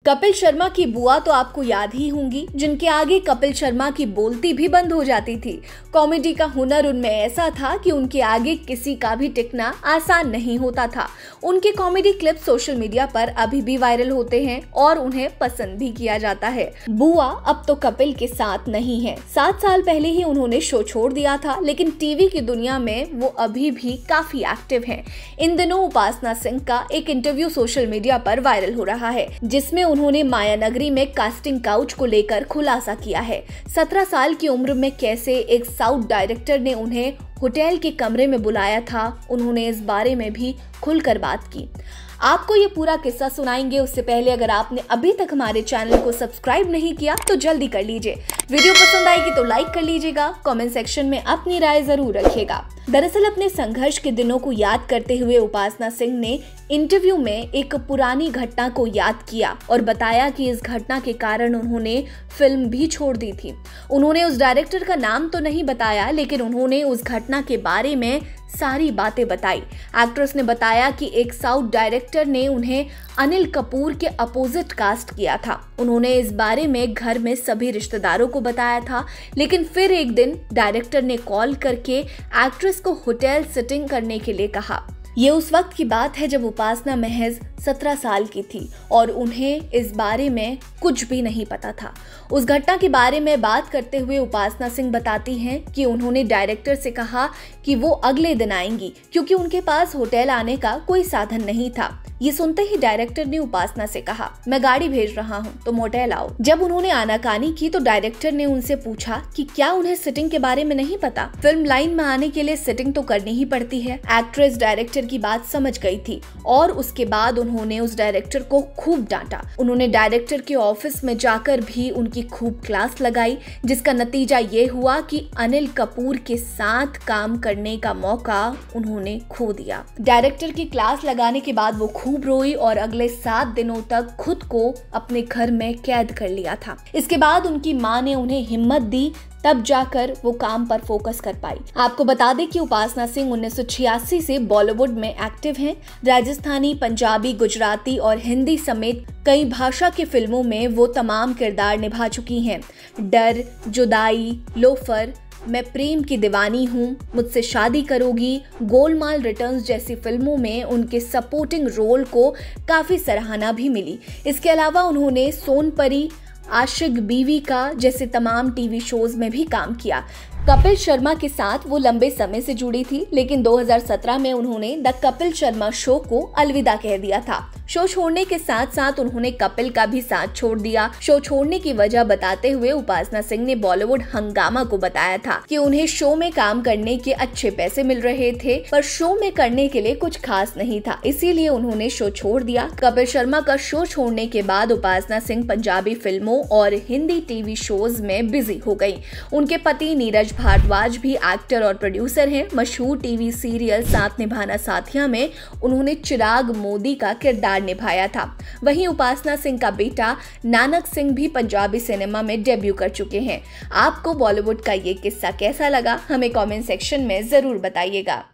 कपिल शर्मा की बुआ तो आपको याद ही होंगी, जिनके आगे कपिल शर्मा की बोलती भी बंद हो जाती थी। कॉमेडी का हुनर उनमें ऐसा था कि उनके आगे किसी का भी टिकना आसान नहीं होता था। उनके कॉमेडी क्लिप सोशल मीडिया पर अभी भी वायरल होते हैं और उन्हें पसंद भी किया जाता है। बुआ अब तो कपिल के साथ नहीं है। 7 साल पहले ही उन्होंने शो छोड़ दिया था, लेकिन टीवी की दुनिया में वो अभी भी काफी एक्टिव हैं। इन दिनों उपासना सिंह का एक इंटरव्यू सोशल मीडिया पर वायरल हो रहा है, जिसमें उन्होंने मायानगरी में कास्टिंग काउच को लेकर खुलासा किया है। 17 साल की उम्र में कैसे एक साउथ डायरेक्टर ने उन्हें होटल के कमरे में बुलाया था, उन्होंने इस बारे में भी खुलकर बात की। आपको ये पूरा किस्सा सुनाएंगे, उससे पहले अगर आपने अभी तक हमारे चैनल को सब्सक्राइब नहीं किया तो जल्दी कर लीजिए। वीडियो पसंद आएगी तो लाइक कर लीजिएगा, कमेंट सेक्शन में अपनी राय जरूर रखिएगा। दरअसल अपने संघर्ष के दिनों को याद करते हुए उपासना सिंह ने इंटरव्यू में एक पुरानी घटना को याद किया और बताया कि इस घटना के कारण उन्होंने फिल्म भी छोड़ दी थी। उन्होंने उस डायरेक्टर का नाम तो नहीं बताया, लेकिन उन्होंने उस घटना के बारे में सारी बातें बताई। एक्ट्रेस ने बताया कि एक साउथ डायरेक्टर ने उन्हें अनिल कपूर के अपोजिट कास्ट किया था। उन्होंने इस बारे में घर में सभी रिश्तेदारों को बताया था, लेकिन फिर एक दिन डायरेक्टर ने कॉल करके एक्ट्रेस को होटल सिटिंग करने के लिए कहा। ये उस वक्त की बात है जब उपासना महज 17 साल की थी और उन्हें इस बारे में कुछ भी नहीं पता था। उस घटना के बारे में बात करते हुए उपासना सिंह बताती हैं कि उन्होंने डायरेक्टर से कहा कि वो अगले दिन आएंगी, क्योंकि उनके पास होटल आने का कोई साधन नहीं था। ये सुनते ही डायरेक्टर ने उपासना से कहा, मैं गाड़ी भेज रहा हूँ, तुम होटल आओ। जब उन्होंने आनाकानी की तो डायरेक्टर ने उनसे पूछा कि क्या उन्हें सिटिंग के बारे में नहीं पता। फिल्म लाइन में आने के लिए सिटिंग तो करनी ही पड़ती है। एक्ट्रेस डायरेक्टर की बात समझ गई थी और उसके बाद उन्होंने उस डायरेक्टर को खूब डांटा। उन्होंने डायरेक्टर के ऑफिस में जाकर भी उनकी खूब क्लास लगाई, जिसका नतीजा ये हुआ कि अनिल कपूर के साथ काम करने का मौका उन्होंने खो दिया। डायरेक्टर की क्लास लगाने के बाद वो खूब रोई और अगले 7 दिनों तक खुद को अपने घर में कैद कर लिया था। इसके बाद उनकी मां ने उन्हें हिम्मत दी, तब जाकर वो काम पर फोकस कर पाई। आपको बता दें कि उपासना सिंह 1986 से बॉलीवुड में एक्टिव हैं। राजस्थानी, पंजाबी, गुजराती और हिंदी समेत कई भाषा की फिल्मों में वो तमाम किरदार निभा चुकी हैं। डर, जुदाई, लोफर, मैं प्रेम की दीवानी हूँ, मुझसे शादी करोगी, गोलमाल रिटर्न्स जैसी फिल्मों में उनके सपोर्टिंग रोल को काफी सराहना भी मिली। इसके अलावा उन्होंने सोनपरी, आशिक बीवी का जैसे तमाम टीवी शोज में भी काम किया। कपिल शर्मा के साथ वो लंबे समय से जुड़ी थी, लेकिन 2017 में उन्होंने द कपिल शर्मा शो को अलविदा कह दिया था। शो छोड़ने के साथ साथ उन्होंने कपिल का भी साथ छोड़ दिया। शो छोड़ने की वजह बताते हुए उपासना सिंह ने बॉलीवुड हंगामा को बताया था कि उन्हें शो में काम करने के अच्छे पैसे मिल रहे थे, पर शो में करने के लिए कुछ खास नहीं था, इसीलिए उन्होंने शो छोड़ दिया। कपिल शर्मा का शो छोड़ने के बाद उपासना सिंह पंजाबी फिल्मों और हिंदी टीवी शोज में बिजी हो गई। उनके पति नीरज भारद्वाज भी एक्टर और प्रोड्यूसर हैं। मशहूर टीवी सीरियल साथ निभाना साथिया में उन्होंने चिराग मोदी का किरदार निभाया था। वहीं उपासना सिंह का बेटा नानक सिंह भी पंजाबी सिनेमा में डेब्यू कर चुके हैं। आपको बॉलीवुड का ये किस्सा कैसा लगा, हमें कमेंट सेक्शन में जरूर बताइएगा।